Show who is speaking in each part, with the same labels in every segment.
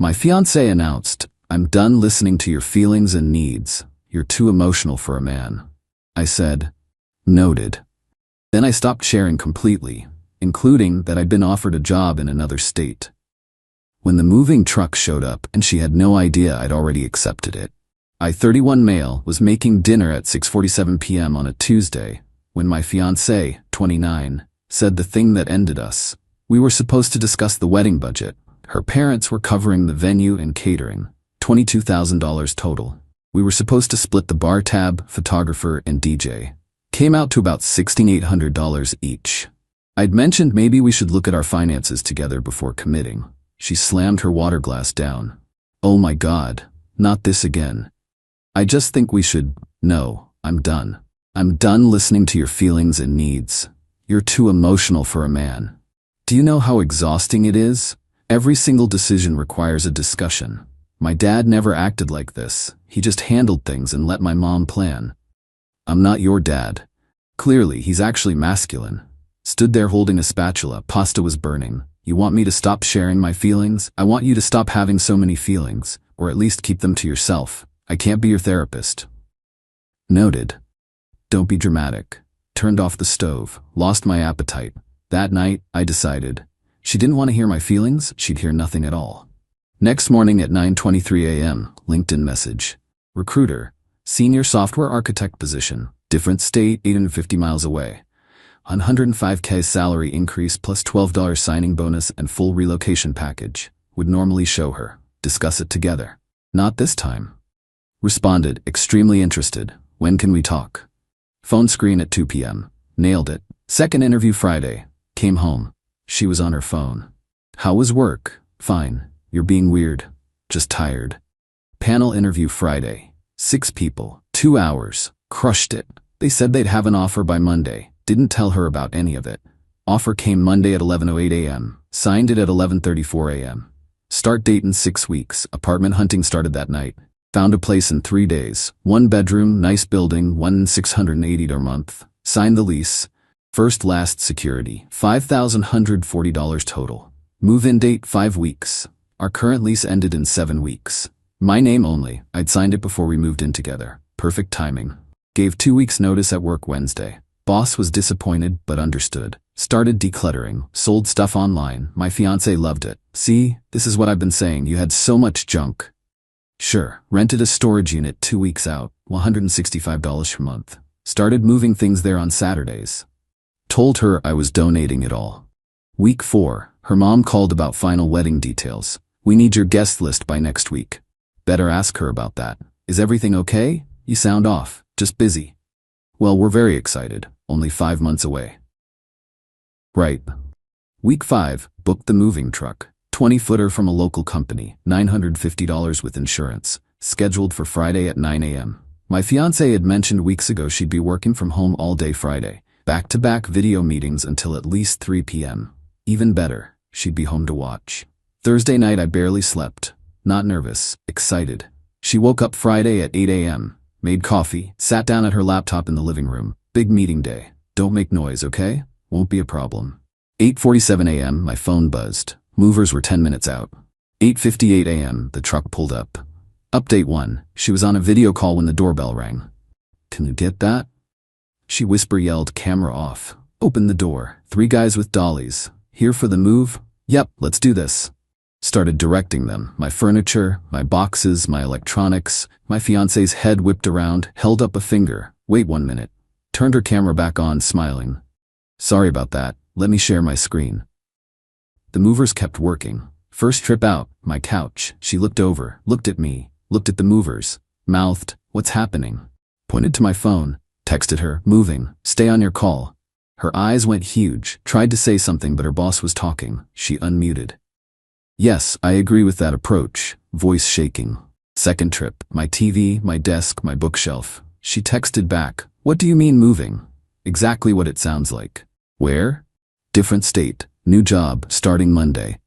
Speaker 1: My fiancé announced, "I'm done listening to your feelings and needs. You're too emotional for a man." I said, "Noted." Then I stopped sharing completely, including that I'd been offered a job in another state. When the moving truck showed up and she had no idea I'd already accepted it. I, 31 male, was making dinner at 6:47 p.m. on a Tuesday when my fiancé, 29, said the thing that ended us. We were supposed to discuss the wedding budget. Her parents were covering the venue and catering, $22,000 total. We were supposed to split the bar tab, photographer, and DJ. Came out to about $1,600 each. I'd mentioned maybe we should look at our finances together before committing. She slammed her water glass down. "Oh my God, not this again. I just think we should. No, I'm done. I'm done listening to your feelings and needs. You're too emotional for a man. Do you know how exhausting it is? Every single decision requires a discussion. My dad never acted like this. He just handled things and let my mom plan. I'm not your dad." Clearly, he's actually masculine. Stood there holding a spatula. Pasta was burning. "You want me to stop sharing my feelings? I want you to stop having so many feelings, or at least keep them to yourself. I can't be your therapist." Noted. Don't be dramatic. Turned off the stove. Lost my appetite. That night, I decided. She didn't want to hear my feelings, she'd hear nothing at all. Next morning at 9:23 a.m., LinkedIn message. Recruiter. Senior software architect position. Different state, 850 miles away. $105K salary increase plus $12 signing bonus and full relocation package. Would normally show her. Discuss it together. Not this time. Responded, extremely interested. When can we talk? Phone screen at 2 p.m. Nailed it. Second interview Friday. Came home. She was on her phone. How was work? Fine. You're being weird. Just tired. Panel interview Friday. 6 people. 2 hours. Crushed it. They said they'd have an offer by Monday. Didn't tell her about any of it. Offer came Monday at 11:08 a.m. Signed it at 11:34 a.m. Start date in 6 weeks. Apartment hunting started that night. Found a place in 3 days. 1 bedroom, nice building, $1,680 a month. Signed the lease. First last security. $5,140 total. Move-in date 5 weeks. Our current lease ended in 7 weeks. My name only. I'd signed it before we moved in together. Perfect timing. Gave 2 weeks notice at work Wednesday. Boss was disappointed but understood. Started decluttering. Sold stuff online. My fiancé loved it. See, this is what I've been saying. You had so much junk. Sure. Rented a storage unit 2 weeks out. $165 per month. Started moving things there on Saturdays. Told her I was donating it all. Week 4. Her mom called about final wedding details. We need your guest list by next week. Better ask her about that. Is everything okay? You sound off. Just busy. Well, we're very excited. Only 5 months away. Right. Week 5. Booked the moving truck. 20-footer from a local company. $950 with insurance. Scheduled for Friday at 9 a.m. My fiancé had mentioned weeks ago she'd be working from home all day Friday. Back-to-back video meetings until at least 3 p.m. Even better, she'd be home to watch. Thursday night I barely slept. Not nervous, excited. She woke up Friday at 8 a.m. Made coffee, sat down at her laptop in the living room. Big meeting day. Don't make noise, okay? Won't be a problem. 8:47 a.m. my phone buzzed. Movers were 10 minutes out. 8:58 a.m. the truck pulled up. Update 1. She was on a video call when the doorbell rang. Can you get that? She whisper-yelled, camera off. Opened the door. 3 guys with dollies. Here for the move? Yep, let's do this. Started directing them. My furniture, my boxes, my electronics. My fiancé's head whipped around, held up a finger. Wait 1 minute. Turned her camera back on, smiling. Sorry about that. Let me share my screen. The movers kept working. First trip out, my couch. She looked over, looked at me, looked at the movers, mouthed, what's happening? Pointed to my phone, texted her, moving, stay on your call. Her eyes went huge, tried to say something but her boss was talking. She unmuted. Yes, I agree with that approach, voice shaking. Second trip, my TV, my desk, my bookshelf. She texted back, what do you mean moving? Exactly what it sounds like. Where? Different state, new job, starting Monday.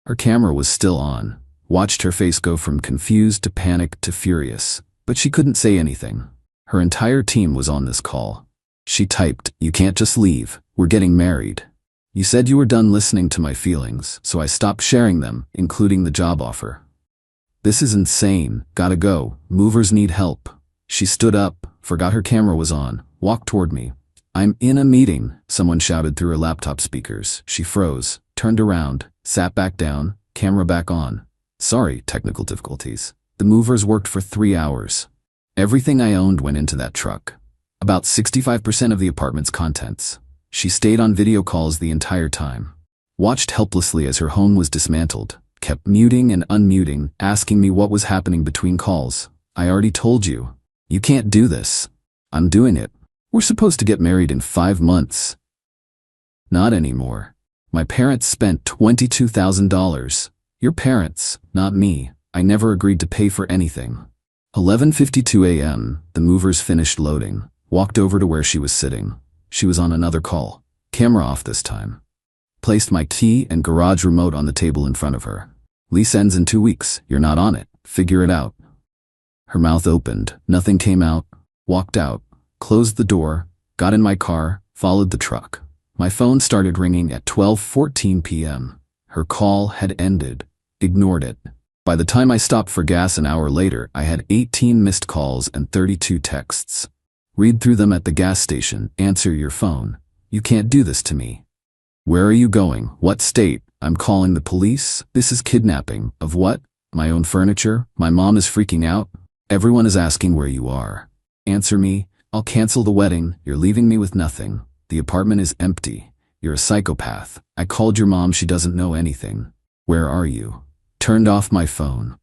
Speaker 1: Her camera was still on. Watched her face go from confused to panicked to furious, but she couldn't say anything. Her entire team was on this call. She typed, you can't just leave, we're getting married. You said you were done listening to my feelings, so I stopped sharing them, including the job offer. This is insane. Gotta go. Movers need help. She stood up, forgot her camera was on, walked toward me. I'm in a meeting, someone shouted through her laptop speakers. She froze, turned around, sat back down, camera back on. Sorry, technical difficulties. The movers worked for 3 hours. Everything I owned went into that truck. About 65% of the apartment's contents. She stayed on video calls the entire time. Watched helplessly as her home was dismantled. Kept muting and unmuting, asking me what was happening between calls. I already told you. You can't do this. I'm doing it. We're supposed to get married in 5 months. Not anymore. My parents spent $22,000. Your parents, not me. I never agreed to pay for anything. 11:52 a.m., the movers finished loading. Walked over to where she was sitting. She was on another call. Camera off this time. Placed my key and garage remote on the table in front of her. Lease ends in 2 weeks. You're not on it. Figure it out. Her mouth opened. Nothing came out. Walked out. Closed the door. Got in my car. Followed the truck. My phone started ringing at 12:14 p.m. Her call had ended. Ignored it. By the time I stopped for gas an hour later, I had 18 missed calls and 32 texts. Read through them at the gas station. Answer your phone. You can't do this to me. Where are you going? What state? I'm calling the police. This is kidnapping. Of what? My own furniture? My mom is freaking out. Everyone is asking where you are. Answer me. I'll cancel the wedding. You're leaving me with nothing. The apartment is empty. You're a psychopath. I called your mom. She doesn't know anything. Where are you? Turned off my phone.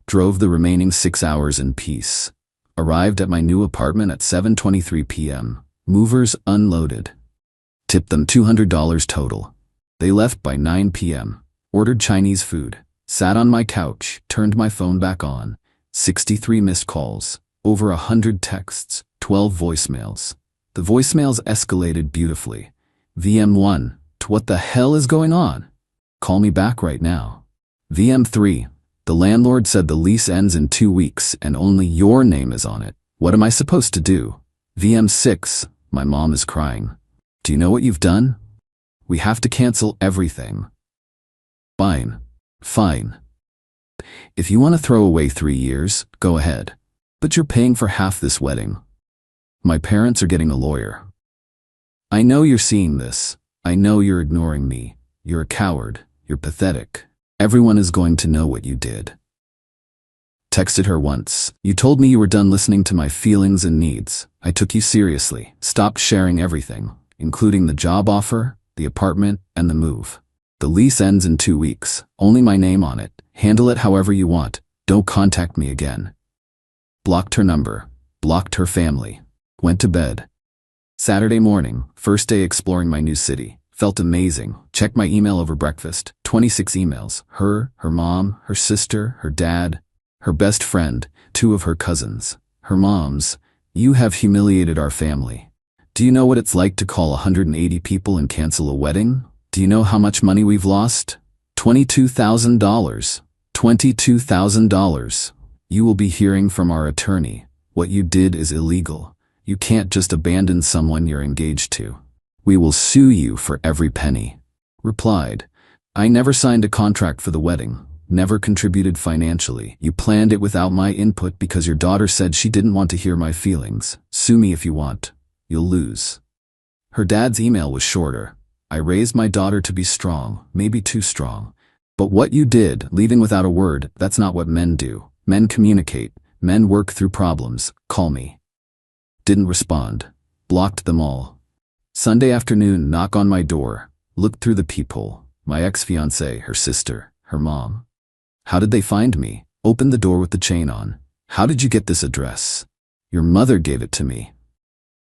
Speaker 1: Drove the remaining 6 hours in peace. Arrived at my new apartment at 7:23 p.m. Movers unloaded. Tipped them $200 total. They left by 9 p.m. Ordered Chinese food. Sat on my couch. Turned my phone back on. 63 missed calls. Over 100 texts. 12 voicemails. The voicemails escalated beautifully. VM1. What the hell is going on? Call me back right now. VM3. The landlord said the lease ends in 2 weeks and only your name is on it. What am I supposed to do? VM6. My mom is crying. Do you know what you've done? We have to cancel everything. Fine. Fine. If you want to throw away 3 years, go ahead. But you're paying for half this wedding. My parents are getting a lawyer. I know you're seeing this. I know you're ignoring me. You're a coward. You're pathetic. Everyone is going to know what you did. Texted her once. You told me you were done listening to my feelings and needs. I took you seriously. Stopped sharing everything, including the job offer, the apartment, and the move. The lease ends in 2 weeks. Only my name on it. Handle it however you want. Don't contact me again. Blocked her number. Blocked her family. Went to bed. Saturday morning, first day exploring my new city. Felt amazing. Checked my email over breakfast. 26 emails. Her mom, her sister, her dad, her best friend, 2 of her cousins. Her moms. You have humiliated our family. Do you know what it's like to call 180 people and cancel a wedding? Do you know how much money we've lost? $22,000. $22,000. You will be hearing from our attorney. What you did is illegal. You can't just abandon someone you're engaged to. We will sue you for every penny. Replied. I never signed a contract for the wedding. Never contributed financially. You planned it without my input because your daughter said she didn't want to hear my feelings. Sue me if you want. You'll lose. Her dad's email was shorter. I raised my daughter to be strong, maybe too strong. But what you did, leaving without a word, that's not what men do. Men communicate. Men work through problems. Call me. Didn't respond. Blocked them all. Sunday afternoon, knock on my door. Looked through the peephole. My ex-fiancée, her sister, her mom. How did they find me? Opened the door with the chain on. How did you get this address? Your mother gave it to me.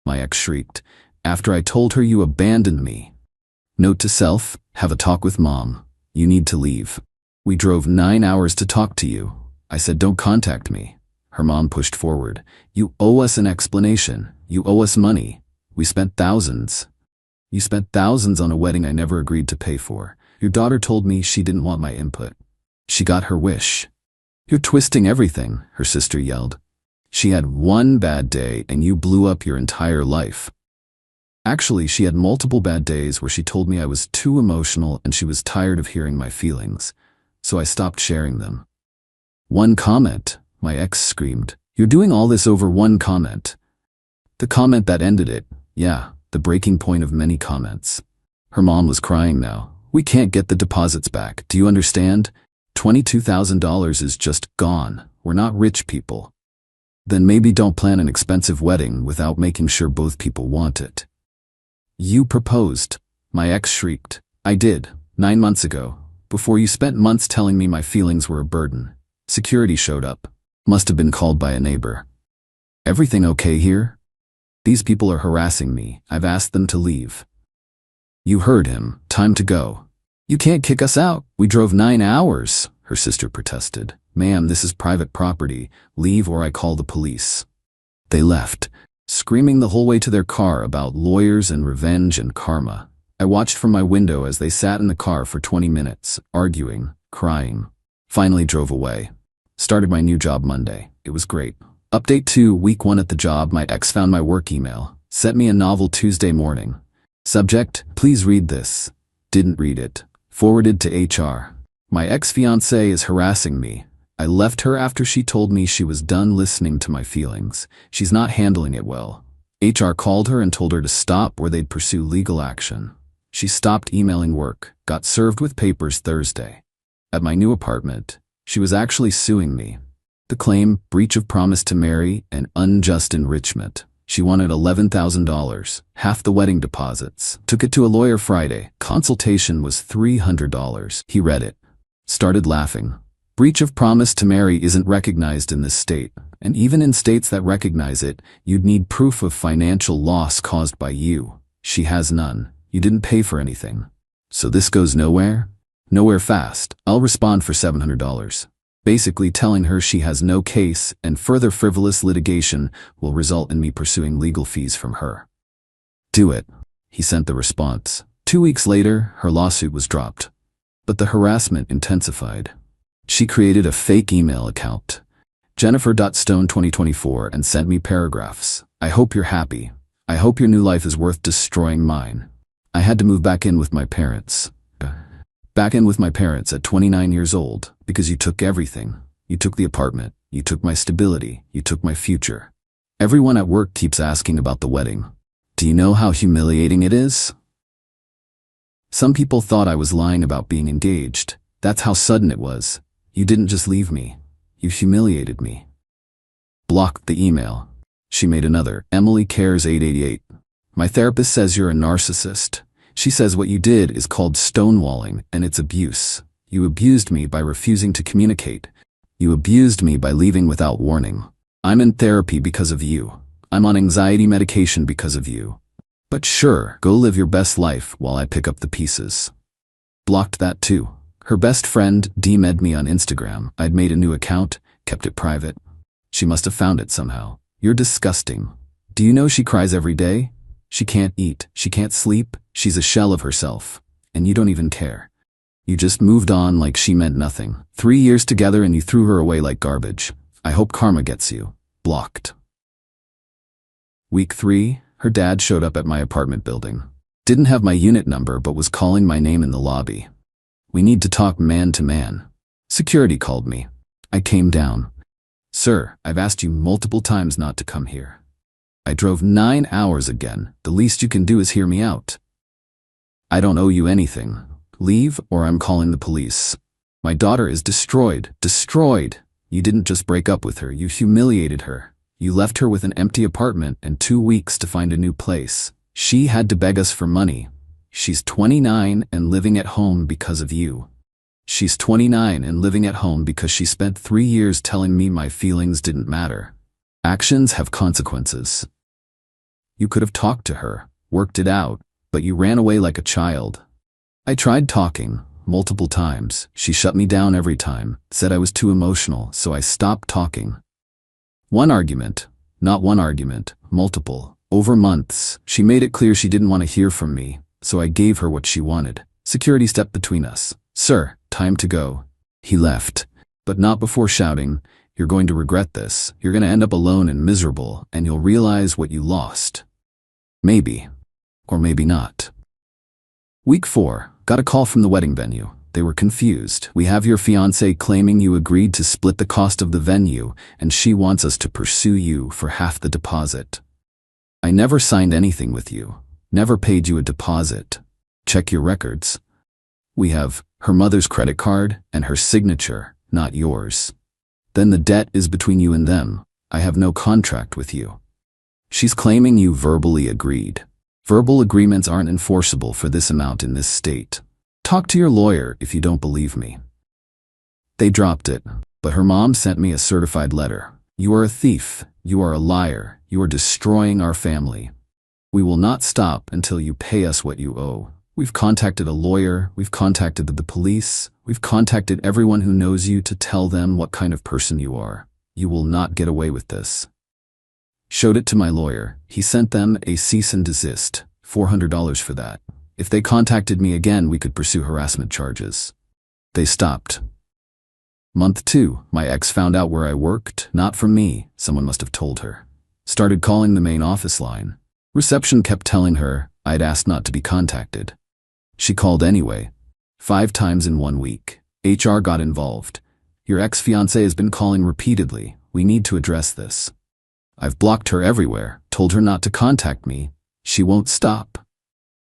Speaker 1: My ex shrieked. After I told her you abandoned me. Note to self, have a talk with mom. You need to leave. We drove 9 hours to talk to you. I said don't contact me. Her mom pushed forward. You owe us an explanation. You owe us money. We spent thousands. You spent thousands on a wedding I never agreed to pay for. Your daughter told me she didn't want my input. She got her wish. You're twisting everything, her sister yelled. She had one bad day and you blew up your entire life. Actually, she had multiple bad days where she told me I was too emotional and she was tired of hearing my feelings, so I stopped sharing them. One comment, my ex screamed. You're doing all this over one comment. The comment that ended it, yeah, the breaking point of many comments. Her mom was crying now. We can't get the deposits back, do you understand? $22,000 is just gone. We're not rich people. Then maybe don't plan an expensive wedding without making sure both people want it. You proposed, my ex shrieked. I did, 9 months ago, before you spent months telling me my feelings were a burden. Security showed up. Must have been called by a neighbor. Everything okay here? These people are harassing me. I've asked them to leave. You heard him. Time to go. You can't kick us out. We drove 9 hours, her sister protested. Ma'am, this is private property. Leave or I call the police. They left, screaming the whole way to their car about lawyers and revenge and karma. I watched from my window as they sat in the car for 20 minutes, arguing, crying. Finally drove away. Started my new job Monday. It was great. Update 2, week 1 at the job. My ex found my work email. Sent me a novel Tuesday morning. Subject, please read this. Didn't read it. Forwarded to HR. My ex-fiancée is harassing me. I left her after she told me she was done listening to my feelings. She's not handling it well. HR called her and told her to stop or they'd pursue legal action. She stopped emailing work, got served with papers Thursday. At my new apartment, she was actually suing me. The claim, breach of promise to marry and unjust enrichment. She wanted $11,000, half the wedding deposits. Took it to a lawyer Friday. Consultation was $300. He read it. Started laughing. Breach of promise to marry isn't recognized in this state, and even in states that recognize it, you'd need proof of financial loss caused by you. She has none. You didn't pay for anything. So this goes nowhere? Nowhere fast. I'll respond for $700. Basically telling her she has no case and further frivolous litigation will result in me pursuing legal fees from her. Do it. He sent the response. 2 weeks later, her lawsuit was dropped. But the harassment intensified. She created a fake email account, Jennifer.Stone2024, and sent me paragraphs. I hope you're happy. I hope your new life is worth destroying mine. I had to move back in with my parents. At 29 years old, because you took everything. You took the apartment, you took my stability, you took my future. Everyone at work keeps asking about the wedding. Do you know how humiliating it is? Some people thought I was lying about being engaged. That's how sudden it was. You didn't just leave me. You humiliated me. Blocked the email. She made another, Emily Cares 888. My therapist says you're a narcissist. She says what you did is called stonewalling, and it's abuse. You abused me by refusing to communicate. You abused me by leaving without warning. I'm in therapy because of you. I'm on anxiety medication because of you. But sure, go live your best life while I pick up the pieces. Blocked that too. Her best friend DM'd me on Instagram. I'd made a new account, kept it private. She must have found it somehow. You're disgusting. Do you know she cries every day? She can't eat, she can't sleep, she's a shell of herself. And you don't even care. You just moved on like she meant nothing. 3 years together and you threw her away like garbage. I hope karma gets you. Blocked. Week 3, her dad showed up at my apartment building. Didn't have my unit number but was calling my name in the lobby. We need to talk man to man. Security called me. I came down. Sir, I've asked you multiple times not to come here. I drove 9 hours again. The least you can do is hear me out. I don't owe you anything. Leave or I'm calling the police. My daughter is destroyed. Destroyed. You didn't just break up with her. You humiliated her. You left her with an empty apartment and 2 weeks to find a new place. She had to beg us for money. She's 29 and living at home because of you. She's 29 and living at home because she spent 3 years telling me my feelings didn't matter. Actions have consequences. You could have talked to her, worked it out, but you ran away like a child. I tried talking, multiple times. She shut me down every time, said I was too emotional, so I stopped talking. One argument, not one argument, multiple. Over months, she made it clear she didn't want to hear from me, so I gave her what she wanted. Security stepped between us. Sir, time to go. He left, but not before shouting, you're going to regret this. You're going to end up alone and miserable, and you'll realize what you lost. Maybe. Or maybe not. Week 4. Got a call from the wedding venue. They were confused. We have your fiancée claiming you agreed to split the cost of the venue, and she wants us to pursue you for half the deposit. I never signed anything with you. Never paid you a deposit. Check your records. We have her mother's credit card and her signature, not yours. Then the debt is between you and them. I have no contract with you. She's claiming you verbally agreed. Verbal agreements aren't enforceable for this amount in this state. Talk to your lawyer if you don't believe me. They dropped it, but her mom sent me a certified letter. You are a thief. You are a liar. You are destroying our family. We will not stop until you pay us what you owe. We've contacted a lawyer. We've contacted the police. We've contacted everyone who knows you to tell them what kind of person you are. You will not get away with this. Showed it to my lawyer. He sent them a cease and desist. $400 for that. If they contacted me again, we could pursue harassment charges. They stopped. Month 2, my ex found out where I worked. Not from me. Someone must have told her. Started calling the main office line. Reception kept telling her I'd asked not to be contacted. She called anyway. 5 times in 1 week. HR got involved. Your ex-fiancée has been calling repeatedly. We need to address this. I've blocked her everywhere, told her not to contact me. She won't stop.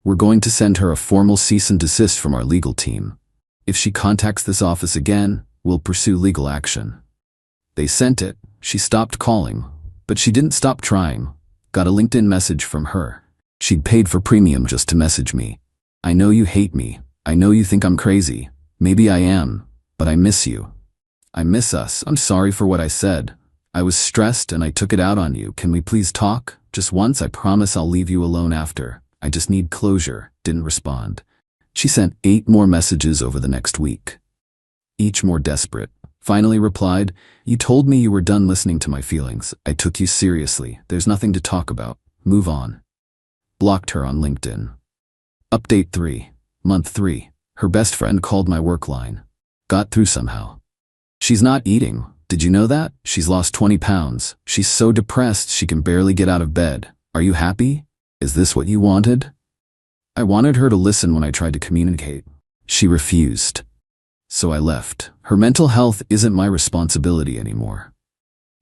Speaker 1: We're going to send her a formal cease and desist from our legal team. If she contacts this office again, we'll pursue legal action. They sent it. She stopped calling, but she didn't stop trying. Got a LinkedIn message from her. She'd paid for premium just to message me. I know you hate me. I know you think I'm crazy. Maybe I am, but I miss you. I miss us. I'm sorry for what I said. I was stressed and I took it out on you. Can we please talk? Just once, I promise I'll leave you alone after. I just need closure. Didn't respond. She sent 8 more messages over the next week. Each more desperate. Finally replied, you told me you were done listening to my feelings. I took you seriously. There's nothing to talk about. Move on. Blocked her on LinkedIn. Update 3. Month 3. Her best friend called my work line. Got through somehow. She's not eating. Did you know that? She's lost 20 pounds. She's so depressed she can barely get out of bed. Are you happy? Is this what you wanted? I wanted her to listen when I tried to communicate. She refused. So I left. Her mental health isn't my responsibility anymore.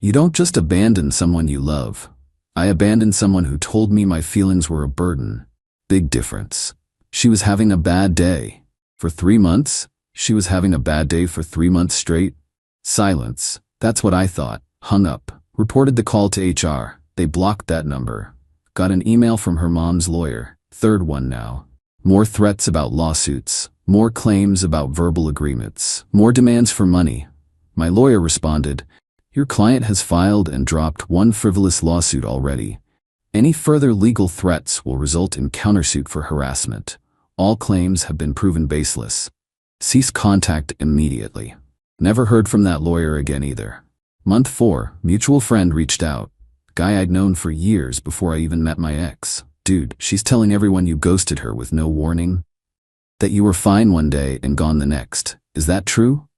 Speaker 1: You don't just abandon someone you love. I abandoned someone who told me my feelings were a burden. Big difference. She was having a bad day. For 3 months? She was having a bad day for 3 months straight? Silence. That's what I thought. Hung up. Reported the call to HR. They blocked that number. Got an email from her mom's lawyer. 3rd one now. More threats about lawsuits. More claims about verbal agreements. More demands for money. My lawyer responded, your client has filed and dropped 1 frivolous lawsuit already. Any further legal threats will result in countersuit for harassment. All claims have been proven baseless. Cease contact immediately. Never heard from that lawyer again either. Month 4, mutual friend reached out. Guy I'd known for years before I even met my ex. Dude, she's telling everyone you ghosted her with no warning. That you were fine one day and gone the next. Is that true?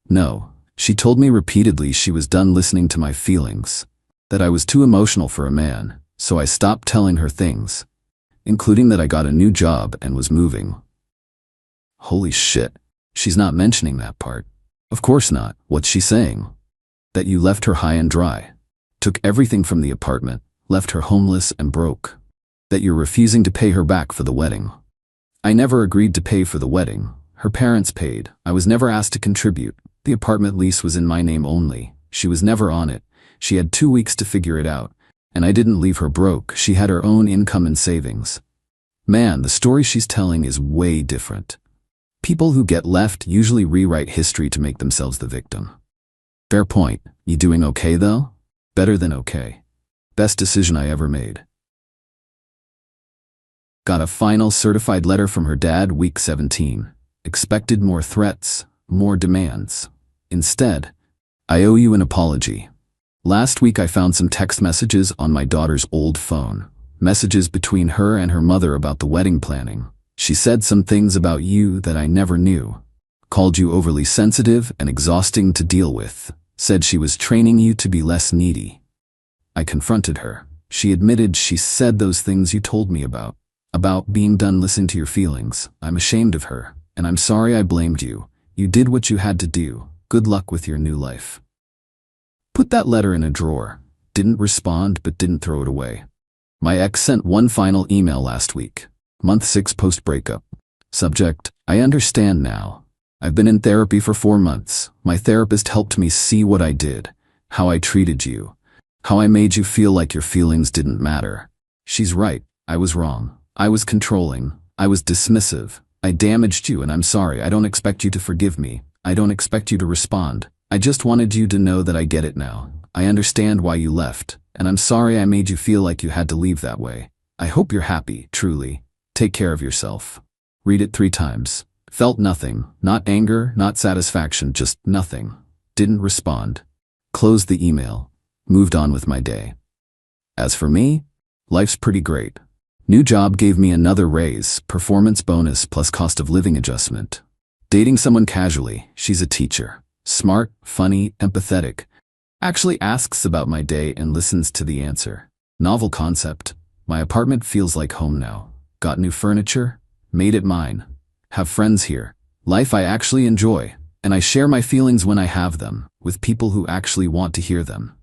Speaker 1: No. She told me repeatedly she was done listening to my feelings. That I was too emotional for a man, so I stopped telling her things. Including that I got a new job and was moving. Holy shit. She's not mentioning that part. Of course not. What's she saying? That you left her high and dry. Took everything from the apartment, left her homeless and broke. That you're refusing to pay her back for the wedding. I never agreed to pay for the wedding. Her parents paid. I was never asked to contribute. The apartment lease was in my name only. She was never on it. She had 2 weeks to figure it out. And I didn't leave her broke. She had her own income and savings. Man, the story she's telling is way different. People who get left usually rewrite history to make themselves the victim. Fair point. You doing okay though? Better than okay. Best decision I ever made. Got a final certified letter from her dad week 17. Expected more threats, more demands. Instead, I owe you an apology. Last week I found some text messages on my daughter's old phone. Messages between her and her mother about the wedding planning. She said some things about you that I never knew. Called you overly sensitive and exhausting to deal with. Said she was training you to be less needy. I confronted her. She admitted she said those things you told me about. About being done listening to your feelings. I'm ashamed of her, and I'm sorry I blamed you. You did what you had to do. Good luck with your new life. Put that letter in a drawer. Didn't respond but didn't throw it away. My ex sent one final email last week. Month 6 post-breakup. Subject: I understand now. I've been in therapy for 4 months. My therapist helped me see what I did, how I treated you, how I made you feel like your feelings didn't matter. She's right. I was wrong. I was controlling. I was dismissive. I damaged you and I'm sorry. I don't expect you to forgive me. I don't expect you to respond. I just wanted you to know that I get it now. I understand why you left, and I'm sorry I made you feel like you had to leave that way. I hope you're happy, truly. Take care of yourself. Read it 3 times. Felt nothing. Not anger, not satisfaction, just nothing. Didn't respond. Closed the email. Moved on with my day. As for me, life's pretty great. New job gave me another raise, performance bonus plus cost of living adjustment. Dating someone casually. She's a teacher. Smart, funny, empathetic. Actually asks about my day and listens to the answer. Novel concept. My apartment feels like home now. Got new furniture. Made it mine. Have friends here. Life I actually enjoy, and I share my feelings when I have them, with people who actually want to hear them.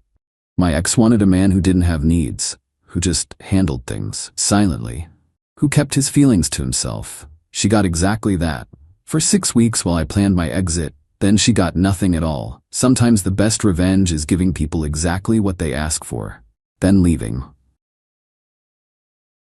Speaker 1: My ex wanted a man who didn't have needs, who just handled things silently, who kept his feelings to himself. She got exactly that. For 6 weeks while I planned my exit, then she got nothing at all. Sometimes the best revenge is giving people exactly what they ask for, then leaving.